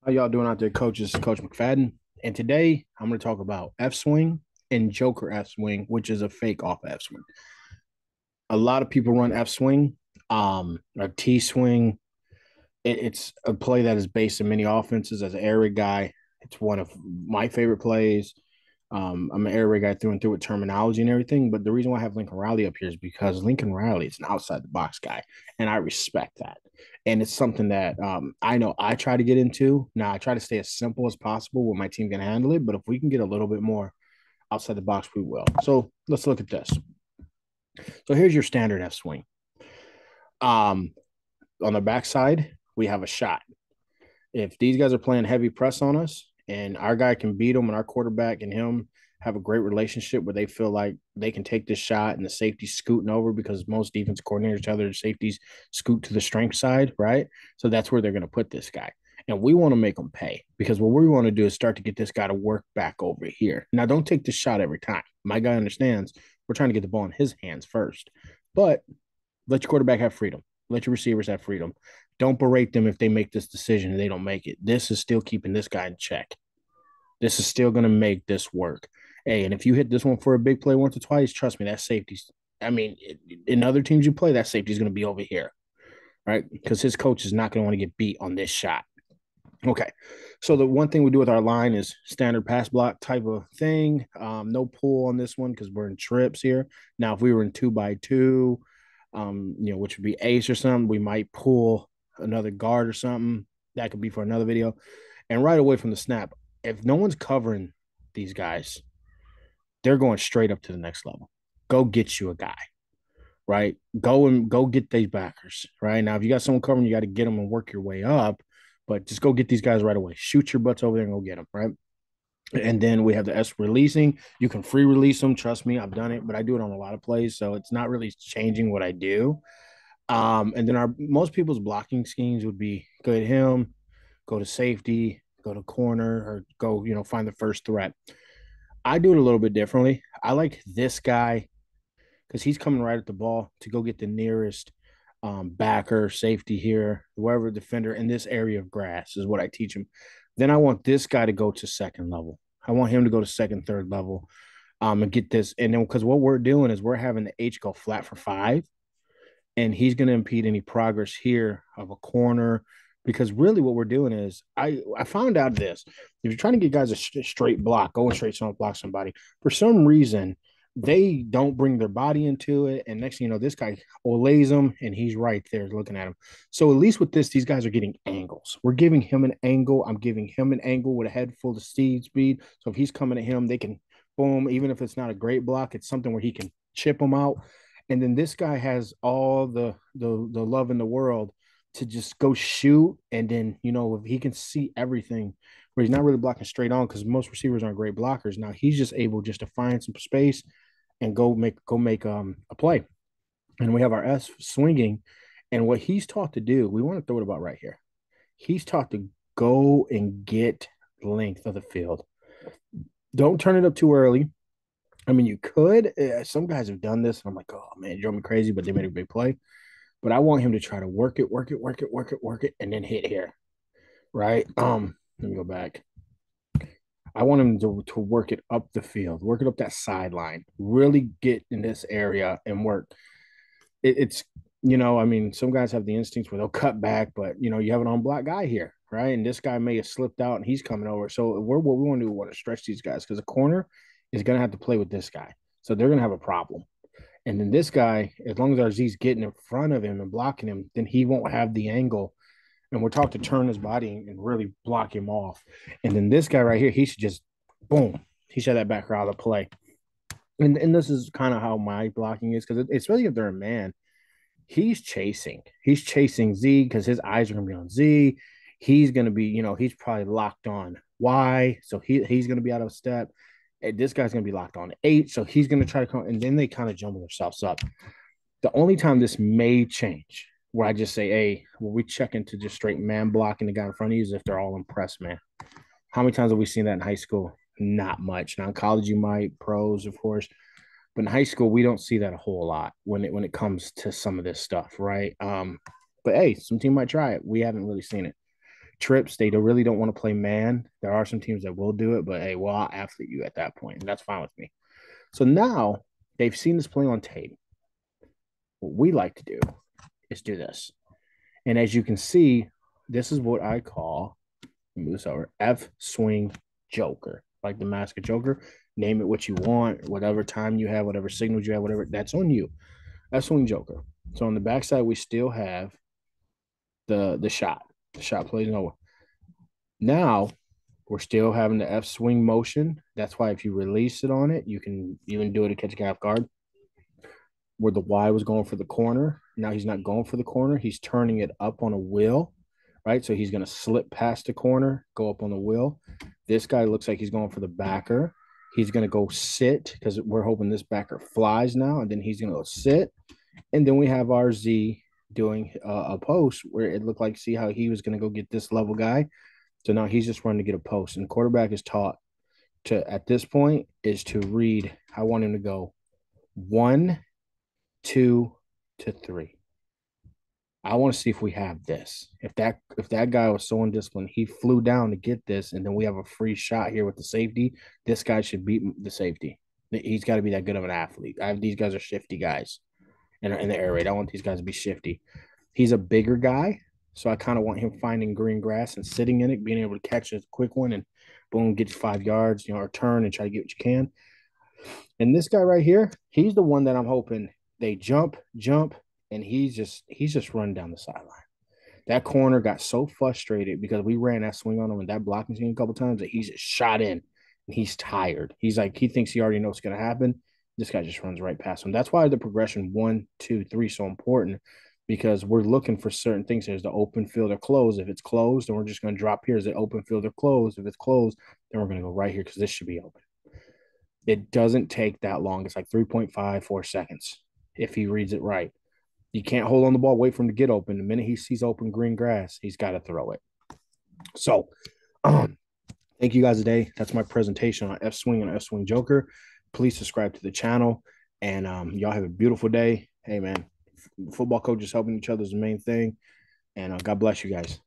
How y'all doing out there, coaches? Coach McFadden. And today I'm going to talk about F swing and Joker F swing, which is a fake off F swing. A lot of people run F swing, or T swing. It's a play that is based in many offenses. As an air raid guy, it's one of my favorite plays. I'm an air raid guy through and through with terminology and everything. But the reason why I have Lincoln Riley up here is because Lincoln Riley is an outside the box guy, and I respect that. And it's something that I know I try to get into. Now I try to stay as simple as possible when my team can handle it. But if we can get a little bit more outside the box, we will. So let's look at this. So here's your standard F swing. Um, on the backside, we have a shot. If these guys are playing heavy press on us and our guy can beat them and our quarterback and him have a great relationship where they feel like they can take this shot and the safety's scooting over because most defense coordinators tell their safeties scoot to the strength side, right? So that's where they're going to put this guy. And we want to make them pay because what we want to do is start to get this guy to work back over here. Now, don't take this shot every time. My guy understands we're trying to get the ball in his hands first, but let your quarterback have freedom. Let your receivers have freedom. Don't berate them if they make this decision and they don't make it. This is still keeping this guy in check. This is still going to make this work. Hey, and if you hit this one for a big play once or twice, trust me, that safety's. I mean, in other teams you play, that safety's going to be over here, right? Because his coach is not going to want to get beat on this shot. Okay. So the one thing we do with our line is standard pass block type of thing. No pull on this one because we're in trips here. Now, if we were in 2x2, which would be ace or something, we might pull another guard or something. That could be for another video. And right away from the snap, if no one's covering these guys, they're going straight up to the next level. Go get you a guy, right? Go get these backers, right? Now, if you got someone covering, you got to get them and work your way up, but just go get these guys right away. Shoot your butts over there and go get them, right? And then we have the S releasing. You can free release them. Trust me, I've done it, but I do it on a lot of plays, so it's not really changing what I do. And then our most people's blocking schemes would be go at him, go to safety, go to corner, or go, find the first threat. I do it a little bit differently. I like this guy because he's coming right at the ball to go get the nearest backer, safety here, whoever defender in this area of grass is what I teach him. Then I want this guy to go to second level. I want him to go to second, third level and get this. And then because what we're doing is we're having the H go flat for five, and he's going to impede any progress here of a corner. Because really, what we're doing is, I found out this: if you're trying to get guys a straight block, going straight to block somebody, for some reason they don't bring their body into it, and next thing you know, this guy olays him, and he's right there looking at him. So at least with this, these guys are getting angles. We're giving him an angle. I'm giving him an angle with a head full of speed. So if he's coming at him, they can boom. Even if it's not a great block, it's something where he can chip him out. And then this guy has all the love in the world to just go shoot. And then, if he can see everything where he's not really blocking straight on because most receivers aren't great blockers. Now he's just able just to find some space and go make a play. And we have our S swinging. And what he's taught to do, we want to throw it about right here. He's taught to go and get length of the field. Don't turn it up too early. I mean, you could. Some guys have done this, and I'm like, oh man, you drove me crazy, but they made a big play. But I want him to try to work it, work it, work it, work it, work it, and then hit here, right? Let me go back. I want him to work it up the field, work it up that sideline, really get in this area and work. It's I mean, some guys have the instincts where they'll cut back, but you have an on block guy here, right? And this guy may have slipped out and he's coming over. So what we want to do, we want to stretch these guys because the corner is going to have to play with this guy. So they're going to have a problem. And then this guy, as long as our Z's getting in front of him and blocking him, then he won't have the angle. And we're taught to turn his body and really block him off. And then this guy right here, he should just boom, he should have that back out of the play. And this is kind of how my blocking is because especially if they're a man, he's chasing. He's chasing Z because his eyes are going to be on Z. He's going to be, he's probably locked on Y. So he's going to be out of step. And this guy's going to be locked on H. So he's going to try to come. And then they kind of jumble themselves up. The only time this may change where I just say, hey, when we check into just straight man blocking the guy in front of you is if they're all impressed, man. How many times have we seen that in high school? Not much. Now in college, you might, pros, of course. But in high school, we don't see that a whole lot when it comes to some of this stuff, right? But hey, some team might try it. We haven't really seen it. trips. They really don't want to play man. There are some teams that will do it, but hey, well, I'll athlete you at that point, and that's fine with me. So now they've seen this play on tape. What we like to do is do this. And as you can see, this is what I call, move this over, F swing joker, like the mask of Joker. Name it what you want, whatever time you have, whatever signals you have, whatever, that's on you. F swing joker. So on the backside, we still have the shot. The shot plays nowhere. Now we're still having the F swing motion. That's why if you release it on it, you can even do it to catch a half guard. Where the Y was going for the corner, now he's not going for the corner. He's turning it up on a wheel, right? So he's going to slip past the corner, go up on the wheel. This guy looks like he's going for the backer. He's going to go sit because we're hoping this backer flies now, and then he's going to go sit. And then we have our Z doing a post where it looked like, see how he was going to go get this level guy. So now he's just running to get a post. And quarterback is taught to, at this point, is to read. I want him to go 1, 2 to 3. I want to see if we have this. If that guy was so undisciplined, he flew down to get this, and then we have a free shot here with the safety. This guy should beat the safety. He's got to be that good of an athlete. These guys are shifty guys in the air raid. I want these guys to be shifty. He's a bigger guy, so I kind of want him finding green grass and sitting in it, being able to catch a quick one and boom, get you 5 yards, or turn and try to get what you can. And this guy right here, he's the one that I'm hoping they jump, and he's just running down the sideline. That corner got so frustrated because we ran that swing on him and that blocking scheme a couple times that he's just shot in and he's tired. He's like, he thinks he already knows what's going to happen. This guy just runs right past him. That's why the progression 1, 2, 3 is so important, because we're looking for certain things. There's the open field or closed. If it's closed, then we're just going to drop here. Is it open field or closed? If it's closed, then we're going to go right here because this should be open. It doesn't take that long. It's like 3.54 seconds if he reads it right. You can't hold on the ball, wait for him to get open. The minute he sees open green grass, he's got to throw it. So, thank you guys today. That's my presentation on F swing and F swing joker. Please subscribe to the channel, and y'all have a beautiful day. Hey, man, football coaches helping each other is the main thing, and God bless you guys.